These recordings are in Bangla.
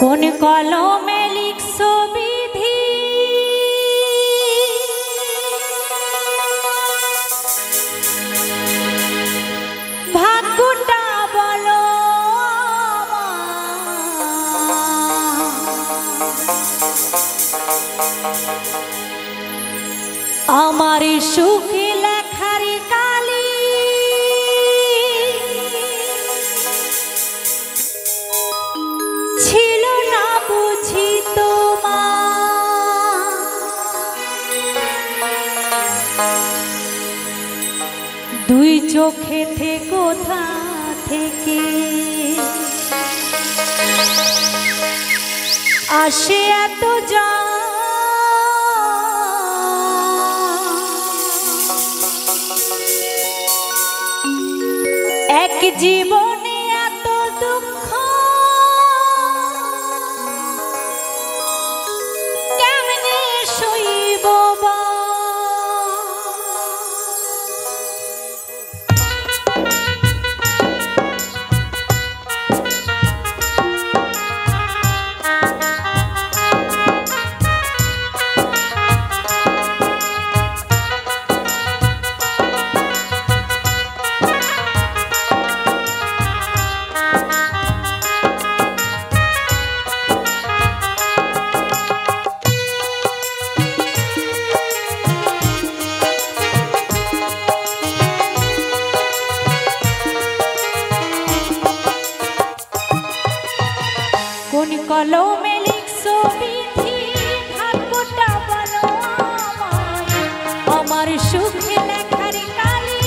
কোন কলমে লিখছো বিধি ভাগ্যটা বলো আমার সুখে লেখার কালি ছিল না বুঝি তোমার দুই চোখেতে কোথা থেকে আসে এত যা এক জীবনে এত দুঃখ কেমনে সইব বা কোন কলমে লিখছো বিধি ভাগ্যটা বলো আমার সুখে লেখার কালি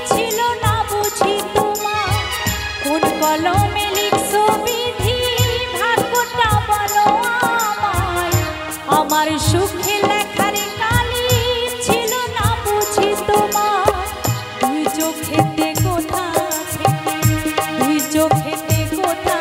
ছিল না বুঝি তোমার কোন কলমে লিখছো বিধি ভাগ্যটা বলো আমার সুখে লেখার কালি ছিল না বুঝি তোমার দুই চোখেতে কোথা থেকে দুই চোখেতে কোথা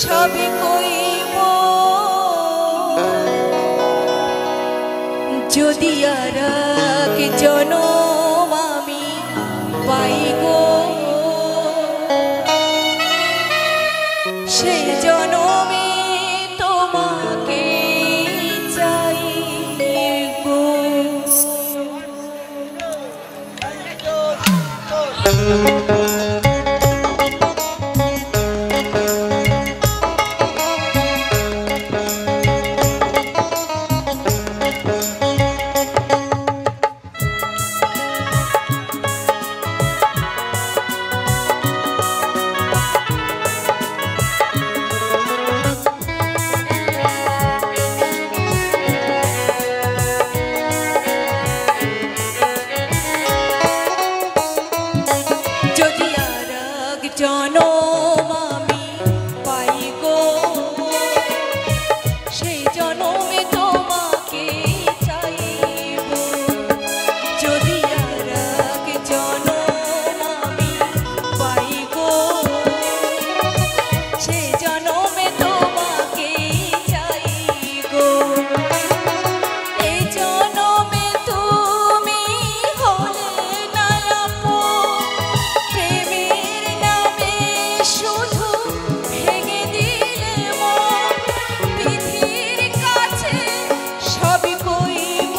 সবই কইব যদি আর এক জনম আমি পাই গো সেই জনমে তোমাকে চাইব। জনম আমি পাই গো সেই জনমে তোমাকে চাইব যদি আর এক জনম আমি পাই গো সেই জনমে তোমাকে চাইব এই জনমে তুমি হলে না আপন প্রেমের নামে শুধু ভেঙে দিলে মন বিধির কাছে সবই কইব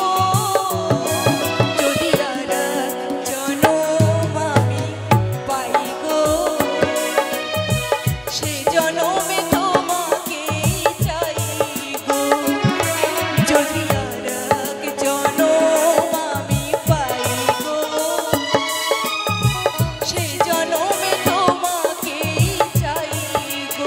যদি আর এক জনম আমি পাই গো সেই জনমে তোমাকে চাইব যদি আর এক জনম আমি পাই গো সেই জনমে তোমাকে চাইব।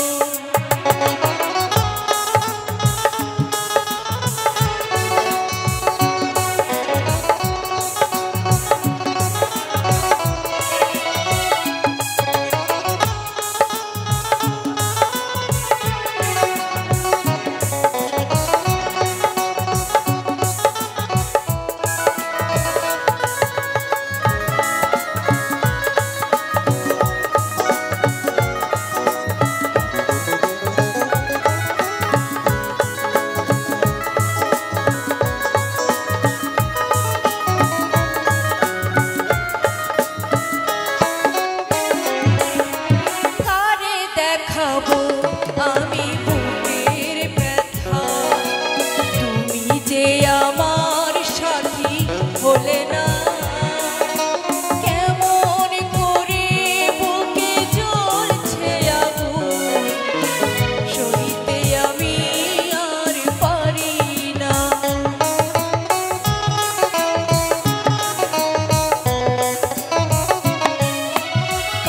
কারে দেখাবো আমি বুকের ব্যথা তুমি যে আমার সাথী হলে না কেমন করে বুকে জ্বলছে আগুন সইতে আমি আর পারি না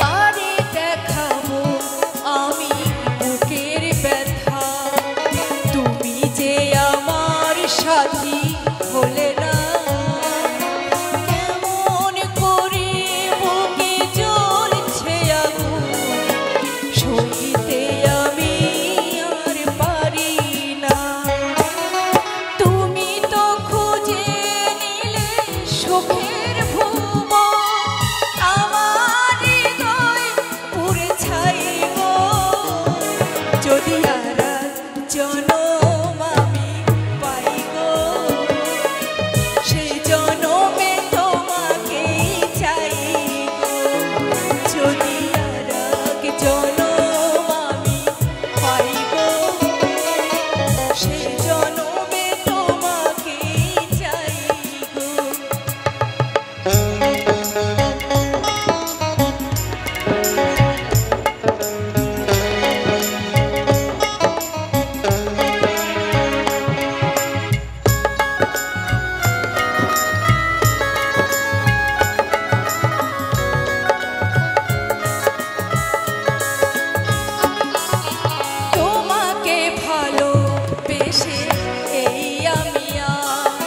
কারে দেখাবো আমি বুকের ব্যথা তুমি যে আমার সাথী হলে না কেমন করে বুকে জ্বলছে আগুন সইতে আমি আর পারি না তুমি তো খুঁজে নিলে সুখের ভুবন আমার হৃদয় পুড়ে ছাইব যদি আর এক জনম আমি পাই গো সেই জনমে তোমাকে চাইব যদি আর এক জনম আমি পাই গো সেই জনমে তোমাকে চাইব। তোমাকে ভালোবেসে এই আমি আজ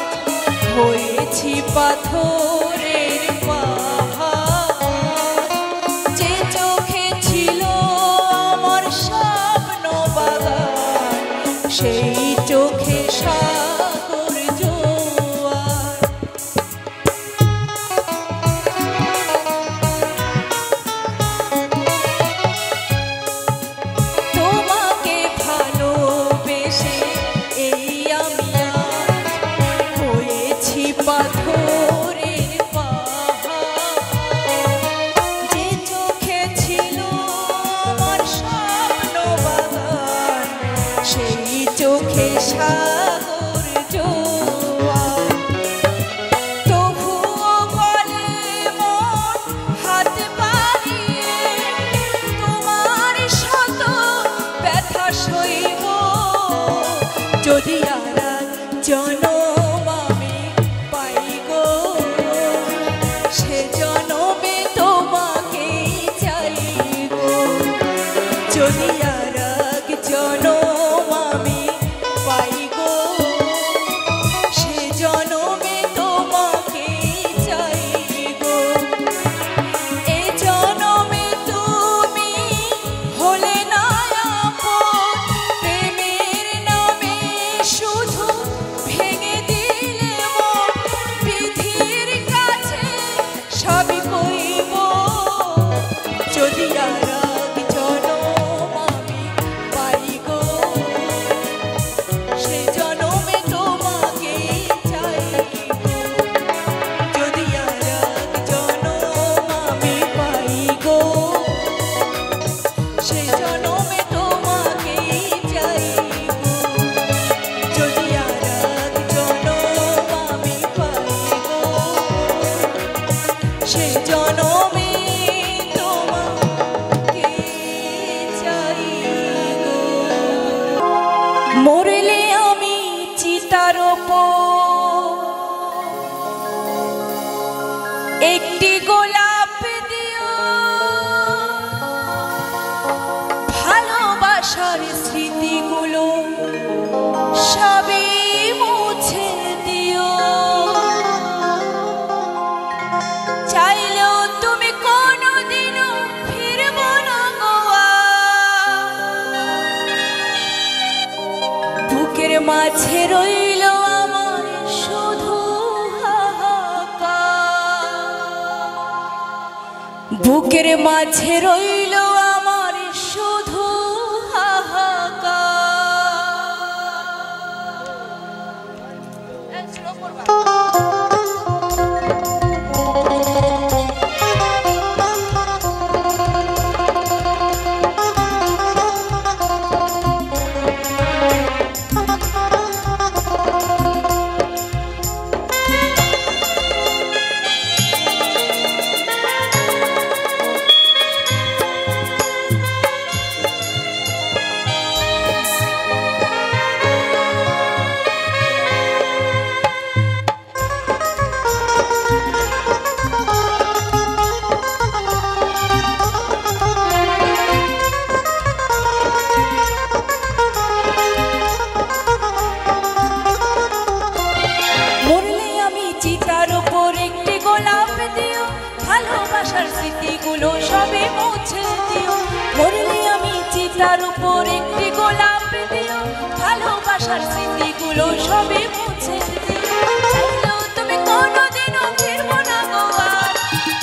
হয়েছি পাথরের পাহাড় যে চোখে ছিল আমার স্বপ্ন বাগান সেই চোখে সাগর জোয়ার তোমাকে যদি আর এক জনম আমি পাই গো, সে জনমে তোমাকে চাই গো। এ জনমে তুমি হলে না আপন, প্রেমের নামে শুধু ভেঙে দিলে মন। বিধির কাছে সবই কইব, যদি আর এক জনম আমি পাই গো, সে জনমে তোমাকে চাই গো। যদি আর এক জনম আমি পাই গো, সে জনমে তোমাকে চাই গো। যদি আর এক জনম আমি পাই গো, সে জনমে তোমাকে চাই গো। মরলে আমি চিতার ওপর একটি গোলাপ দিও, ভালোবাসার স্মৃতিগুলো সবই মুছে দিও। চাইলেও তুমি কোনোদিনও ফিরবো না গোয়া, বুকের মাঝে রইল আমার শুধু হাহাকার। বুকের মাঝে রইল আমার শুধু ভালোবাসার স্মৃতিগুলো সবে মুছে দিও। মরলে আমি চিতার উপর একটি গোলাপ দিও, ভালোবাসার স্মৃতিগুলো সবে মুছে দিও। চাইলেও তুমি কোনোদিনও ফিরবো না গোয়া,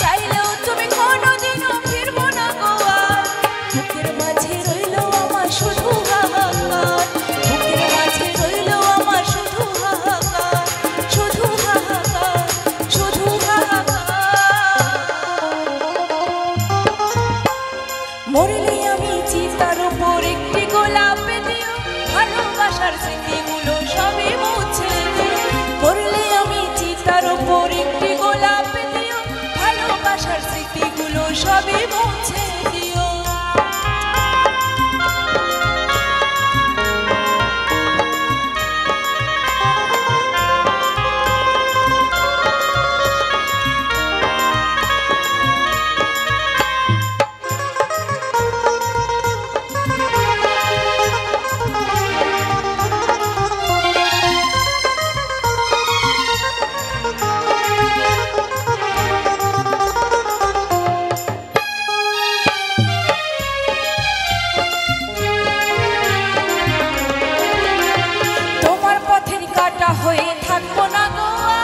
চাইলেও তুমি কোনোদিনও ফিরবো না গোয়া। বুকের মাঝে রইল আমার শুধু হাহাকার, বুকের মাঝে রইল আমার শুধু হাহাকার, শুধু হাহাকার, শুধু হাহাকার। মরলে আমি চিতার উপর একটি গোলাপ দিও, ভালোবাসার স্মৃতিগুলো সবই মুছে দিও। মরলে আমি চিতার উপর একটি গোলাপ দিও, ভালোবাসার স্মৃতিগুলো সবই মুছে দিও। হয়ে থাকবো না গোয়া,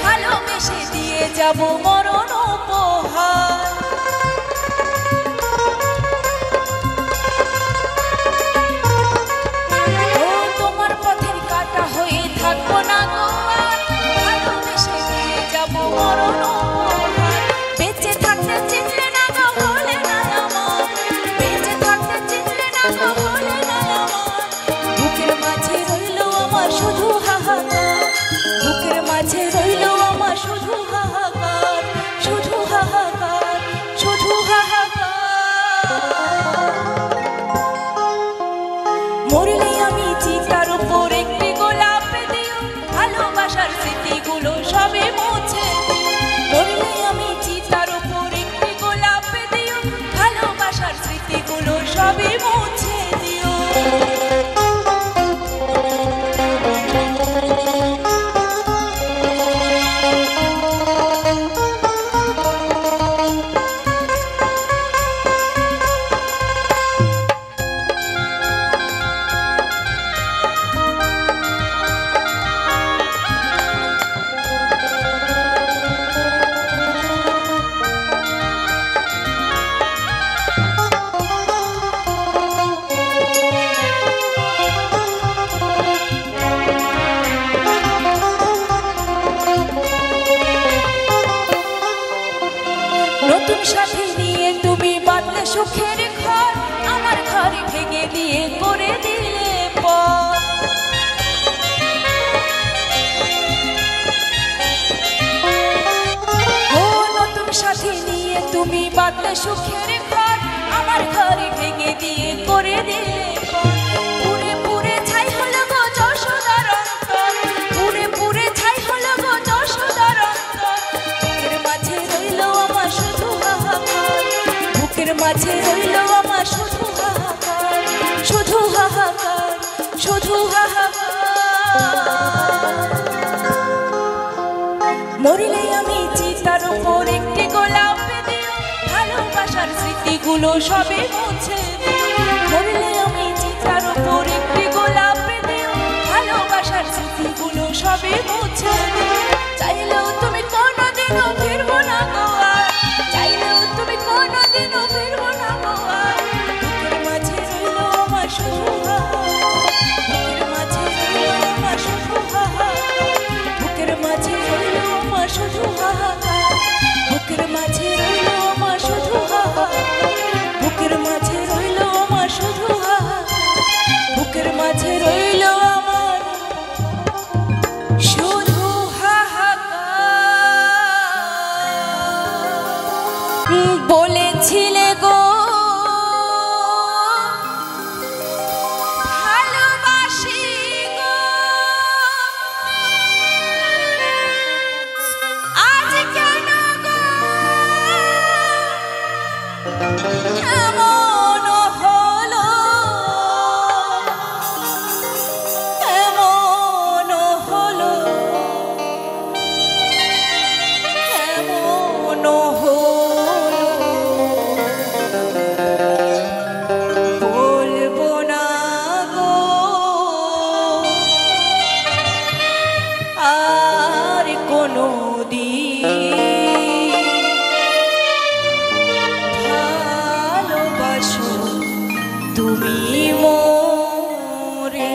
ভালোবেসে দিয়ে যাবো মরণ উপহার। তোমার পথের কাটা হয়ে থাকবো না গোয়া, ভালোবেসে দিয়ে যাবো মরণ উপহার। বেঁচে থাকতে চিনলে না গো বলে না আমার, বেঁচে থাকতে চিনলে না গো বলে না আমার। বুকের মাঝে রইল আমার শুধু হাহাকার, বুকের মাঝে রইল আমার শুধু হাহাকার, শুধু হাহাকার, শুধু হাহাকার। মরলে আমি চিতার উপর একটি গোলাপ দিও, ভালোবাসার স্মৃতিগুলো সবে মুছে দিও। মরলে আমি চিতার উপর একটি গোলাপ দিও, ভালোবাসার স্মৃতিগুলো সবই মুছে দিও। নতুন সাথী নিয়ে তুমি বাঁধলে সুখের ঘর, আমার ঘর ভেঙে দিয়ে করে দিলে পর। ও নতুন সাথী নিয়ে তুমি বাঁধলে সুখের ঘর, আমার ঘর ভেঙে দিয়ে করে দিলে পর। পুরে পুরে ছাই হলো গো যশোদার অন্তর, পুরে পুরে ছাই হলো গো যশোদার অন্তর। বুকের মাঝে রইল আমার শুধু হাহাকার, বুকের মাঝে রইল আমার শুধু হাহাকার, শুধু হাহাকার, শুধু হাহাকার। মরিলে আমি চিতার উপর একটি গোলাপ দিও, ভালোবাসার স্মৃতিগুলো সবে মুছে দিও। মরিলে আমি চিতার উপর একটি গোলাপ দিও, ভালোবাসার স্মৃতিগুলো সবে মুছে দিও। চাইলেও তুমি কোনোদিনও ফিরবো না গো আর, চাইলেও তুমি কোনোদিনও ফিরবো না গো আর। বুকের মাঝে রইল আমার শুধু হাহাকার, বুকের মাঝে রইল আমার শুধু হাহাকার, বুকের মাঝে রইল আমার শুধু হাহাকার, বুকের মাঝে রইল আমার শুধু হাহাকার, বুকের মাঝে রইল আমার শুধু হাহাকার, বুকের মাঝে রইল আমার শুধু হাহাকার। বলেছিলে গো ভালোবাসি গো, আজ কেন গো এমন হলো, এমন হলো, এমন হলো। বলবো না গো আর কোনো দিন, ভালোবাসো তুমি মোরে।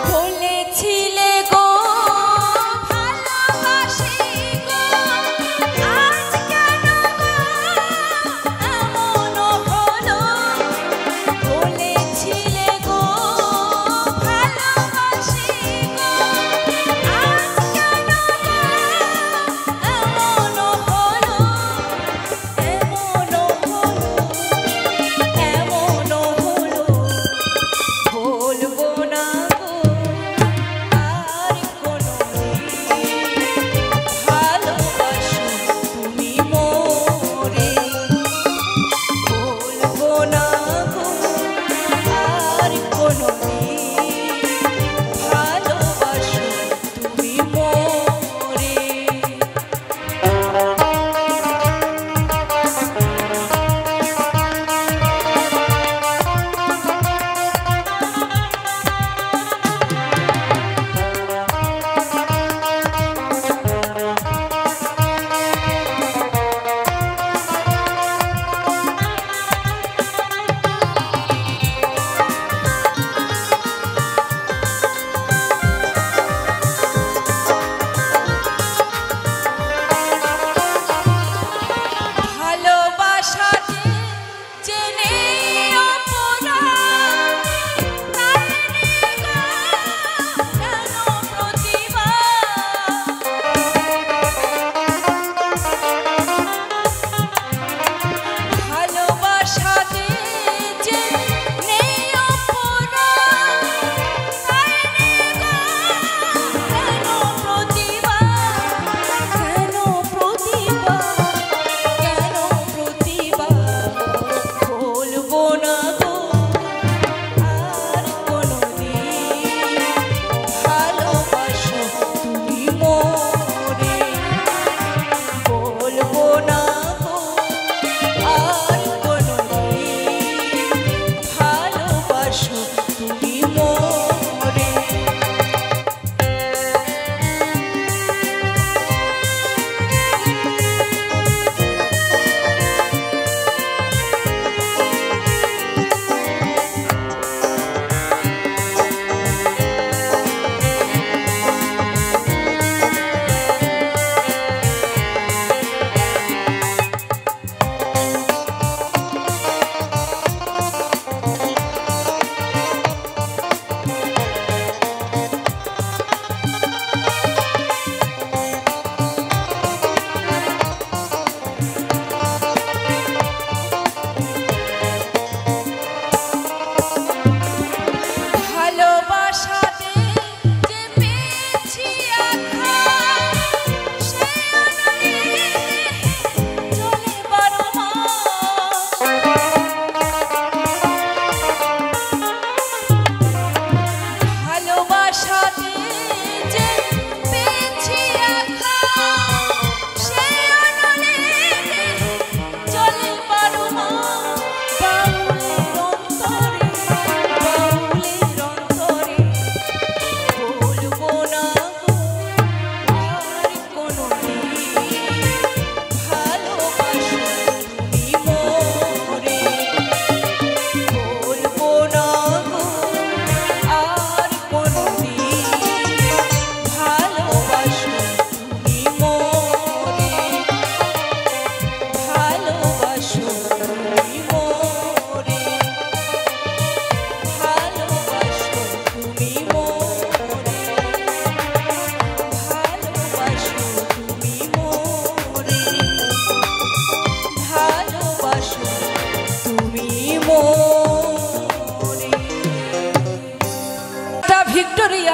বলেছিলে গো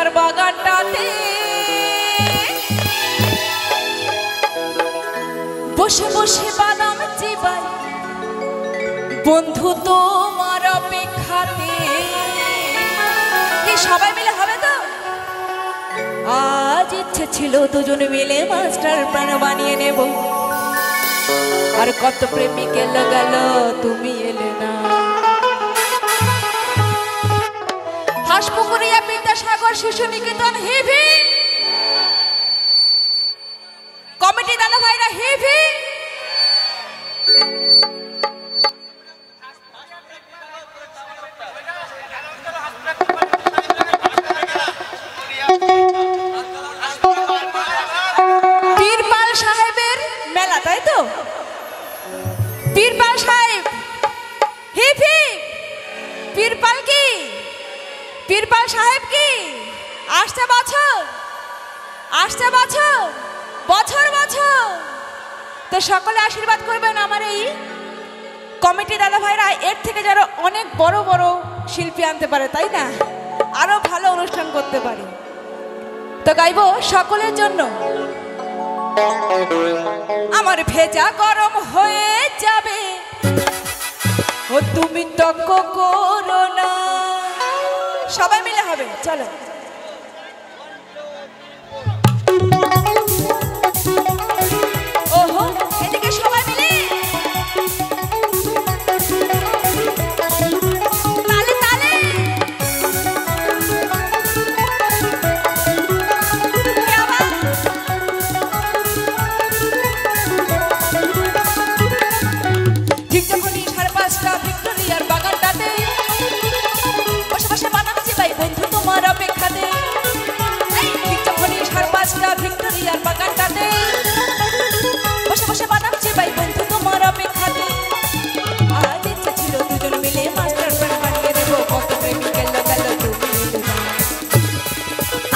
ভিক্টোরিয়ার বাগানটাতে বসে বসে বাদাম চিবাই বন্ধু তোমার অপেক্ষাতে। কি সবাই মিলে হবে তো? আজ ইচ্ছে ছিল দুজনে মিলে মাস্টার প্ল্যান বানিয়ে নেব, আর কত প্রেমিক এলো গেল তুমি এলে না। হাসপুকুরিয়া বিদ্যাসাগর শিশু নিকেতন হিভি কমিটি দাদা ভাইরা হিভি পীরপাল সাহেবের মেলা, তাই তো? পীরপাল সাহেব হিভি পীরপাল কি পীরপাল সাহেব কি আসছে বছর বছর বছর। তো সকলে আশীর্বাদ করবেন আমার এই কমিটি দাদা ভাইরা এর থেকে যারা অনেক বড় বড় শিল্পী আনতে পারে, তাই না? আরো ভালো অনুষ্ঠান করতে পারে। তো গাইবো সকলের জন্য। আমার ভেজা গরম হয়ে যাবে ও তুমি তক করো না। সবাই মিলে হবে, চলো। ওহো এদিকে সবাই মিলে তালে তালে। ঠিক যখনই 5:30 ভিক্টোরিয়ার বাগানটাতে বসে বসে বাদাম চিবাই বন্ধু তোমার অপেক্ষাতে। ঠিক যখনই 5:30 ভিক্টোরিয়ার বাগানটাতে বসে বসে বাদাম চিবাই বন্ধু তোমার অপেক্ষাতে। আজ ইচ্ছে ছিল দুজন মিলে মাস্টার প্ল্যান বানিয়ে দেবো, কত প্রেমিক এলো গেল তুমি এলে না।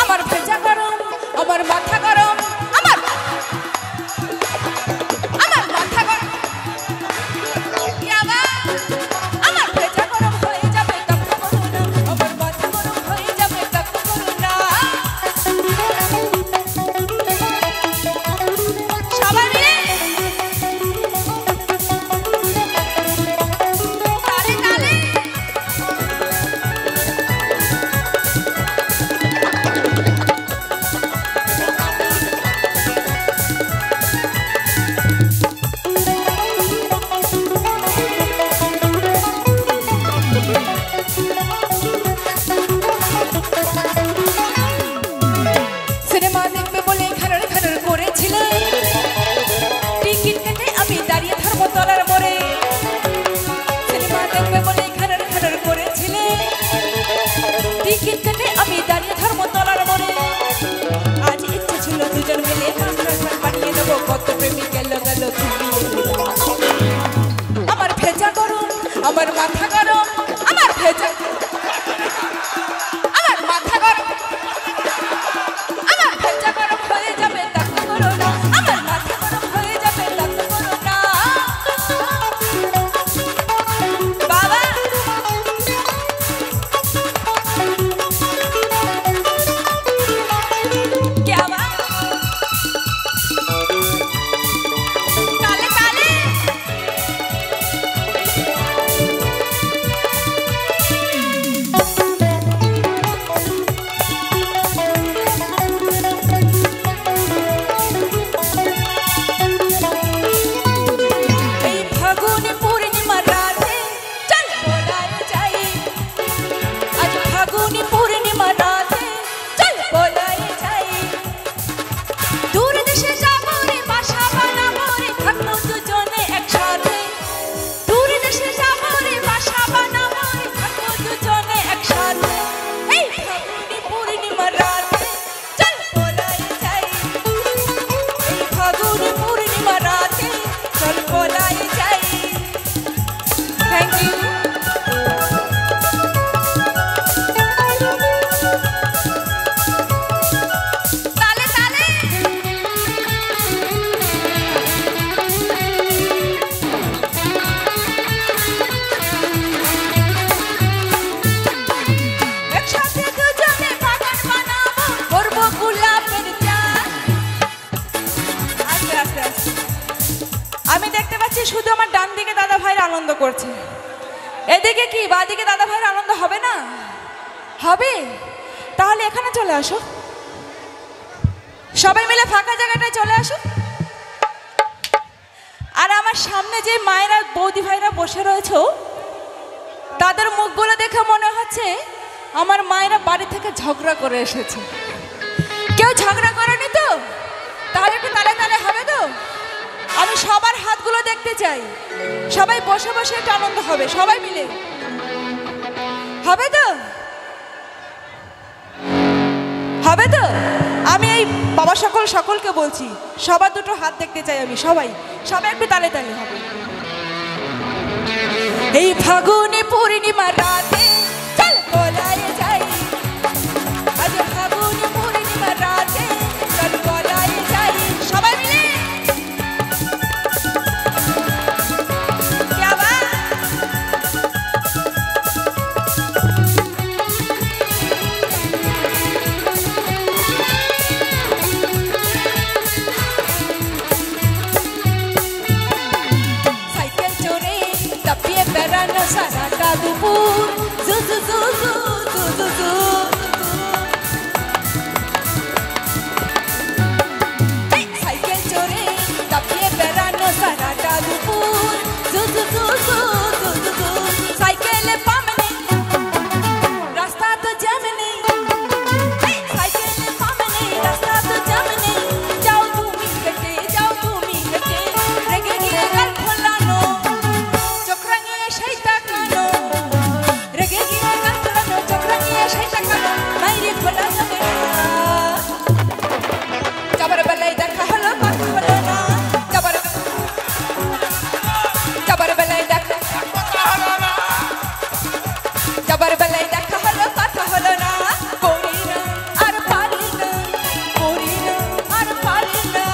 আমার ভেজা গরম, আমার মাথা গরম, আমার মাথা গরম। আমার ভেজা গরম হয়ে যাবে তক করো না, আমার মাথা গরম হয়ে যাবে তক করো না। সবাই মিলে তালে তালে। সিনেমা দেখবে বলে ঘাড়র ঘাড়র করেছিলে, টিকিট কেটে আমি দাঁড়িয়ে ধর্মতলার মোড়ে। সিনেমা দেখবে বলে ঘাড়র ঘাড়র করেছিলে, টিকিট কেটে আমি দাঁড়িয়ে ধর্মতলার মোড়ে। আজ ইচ্ছে ছিল দুজন মিলে মাস্টার প্ল্যান বানিয়ে নেবো, কত প্রেমিক এলো গেল তুমি এলে না। আমার ভেজা গরম, আমার মাথা গরম, আমার ভেজা আমার মাথা গরম, আমার ভেজা গরম হয়ে যাবে তক করো না, আমার মাথা গরম হয়ে যাবে তক করো না। বাবা क्या बात। আনন্দ করছে। এদিকে কি বাদিকে দাদা ভাইয়ের আনন্দ হবে না? হবে। তাহলে এখানে চলে আসো, সবাই মিলে ফাঁকা জায়গাটায় চলে আসো। আর আমার সামনে যে মায়েরা বৌদি ভাইরা বসে রয়েছে, তাদের মুখগুলো দেখে মনে হচ্ছে আমার মায়েরা বাড়ি থেকে ঝগড়া করে এসেছে। কেউ ঝগড়া করেনি তো? তাহলে একটু তালে তালে হবে তো? আমি সবার হাতগুলো দেখতে চাই। সবাই বসে বসে একটু আনন্দ হবে, সবাই মিলে হবে তো? হবে তো? আমি এই বাবা সকলকে বলছি, সবার দুটো হাত দেখতে চাই আমি। সবাই সবাই একটু তালে তালে হবে। এই ফাগুনে পূর্ণিমা রাতে চল গলায় যাই, আজ ফাগুনে পূর্ণিমা রাতে চল গলায় যাই, সবাই মিলে। क्या बात? সাইকেল চড়ে তাপিয়ে বেড়ানো সারাটা দুপুর, জু জু জু জু জু জু জু। সাইকেল চড়ে তাপিয়ে বেড়ানো সারাটা দুপুর, জু জু জু জু জু জু জু। সাইকেলে পাম নেই, রাস্তা তো জ্যাম নেই। সাইকেলে পাম নেই, রাস্তা তো জ্যাম নেই। যাও তুমি হেঁটে, যাও তুমি হেঁটে, রেগে গিয়ে গাল ফোলানো, চোখ রাঙিয়ে সেই তাকানো, রেগে গিয়ে গাল ফোলানো, চোখ রাঙিয়ে সেই তাকানো, মাইরে ফোলা যাবে না। যাবার বেলায় দেখা হলো কথা হলো না, যাবার বেলায় দেখা, যাবার বেলায় দেখা হলো কথা হলো না। করি না আর পারি না, করি না আর পারি না।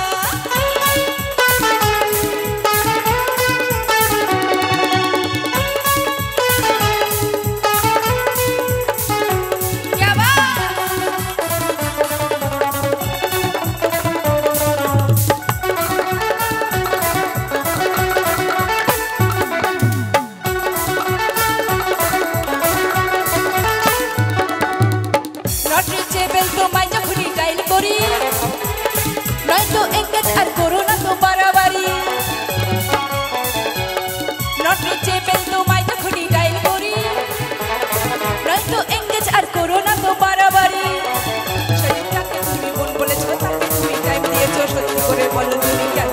क्या बात? নট রিচেবল তোমায় যখনই ডাইল করি, নয়তো এঙ্গেজ আর করো না তো বাড়াবাড়ি। নট রিচেবল তোমায় যখনই ডাইল করি, নয়তো এঙ্গেজ আর করো না তো বাড়াবাড়ি। সেদিনটাকে তুমি বোন বলেছো, তাকে তুমি টাইম দিয়েছো, সত্যি করে বলো তুমি কেন?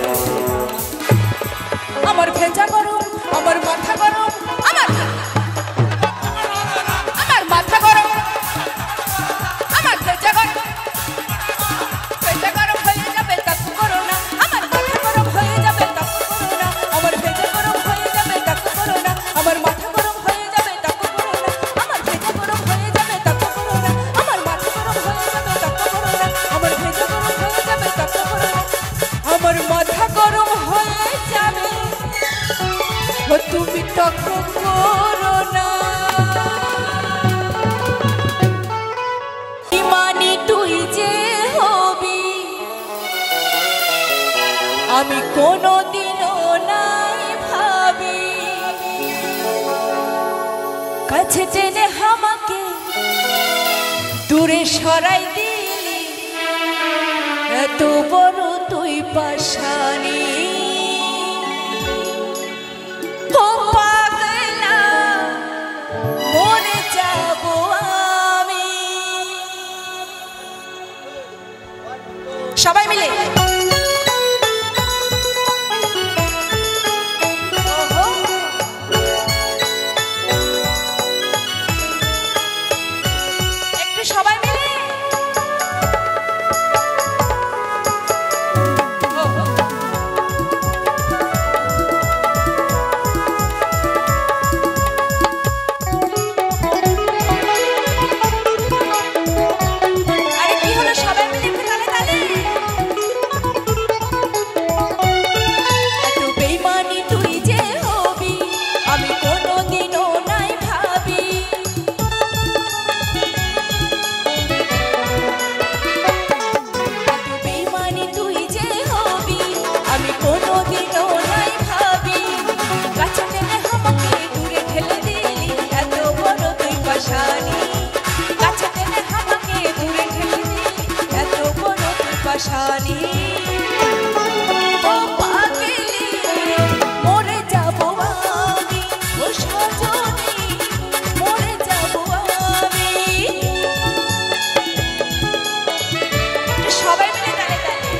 আমার ভেজা গরম, আমার মাথা গরম, আমার মাথা গরম, আমার ভেজা গরম, ভেজা গরম হয়ে যাবে তাকু করো না। আমার মাথা গরম হয়ে যাবে তাকু করো না। আমার ভেজা গরম হয়ে যাবে তাকু করো না। আমার মাথা গরম হয়ে যাবে তাকু করো না। আমার ভেজা গরম হয়ে যাবে তাকু করো না। আমার মাথা গরম হয়ে যাবে তাকু করো না। আমার ভেজা গরম হয়ে যাবে তাকু করো না। আমার মাথা গরম হয়ে যাবে, ও তুমি তাকু করো না। ইমানি তুই যে হবি, আমি কোনোদিনও নাই ভাবি। কাছে টেনে আমাকে দূরে সরাই দিলি, এত বড় তুই পাশানি। ও পাগলা, মরে যাব আমি। সবাই মিলে ওহো। একটু সবাই মিলে ওহো। আরে কি হলো, সবাই মিলে একটু তালে তালে। পাশানি ও পাগলি মরে যাব আমি ও সজনী মরে যাব আমি সবাই মিলে তালে তালে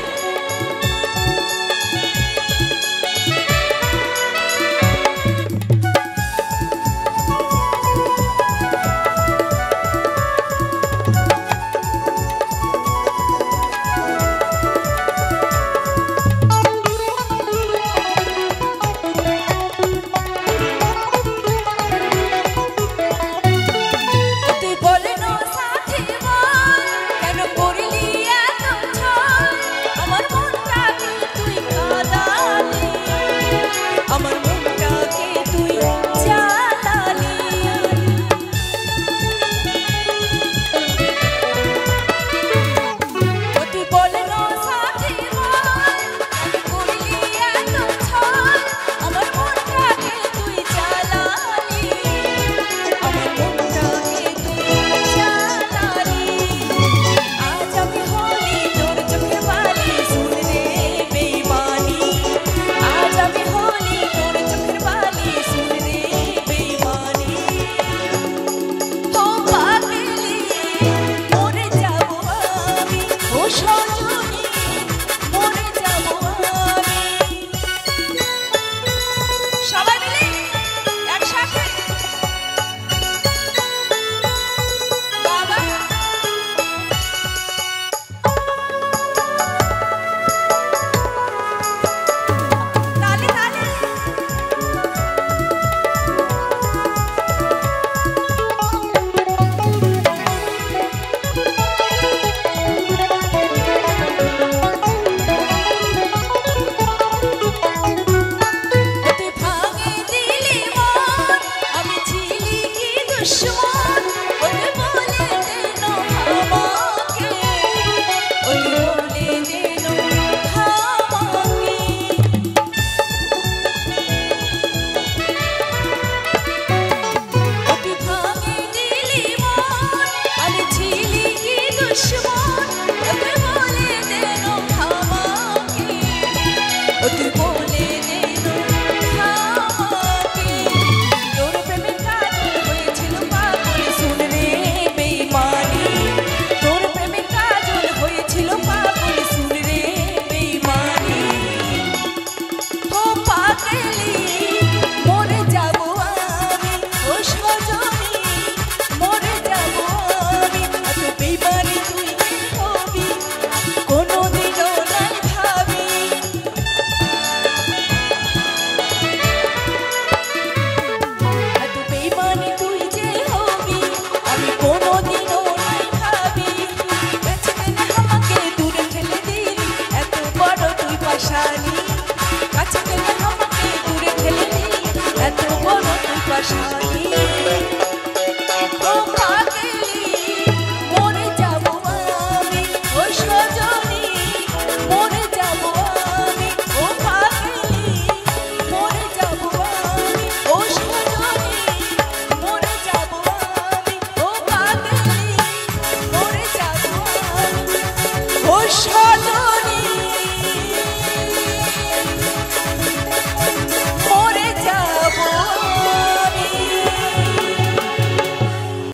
পাশানি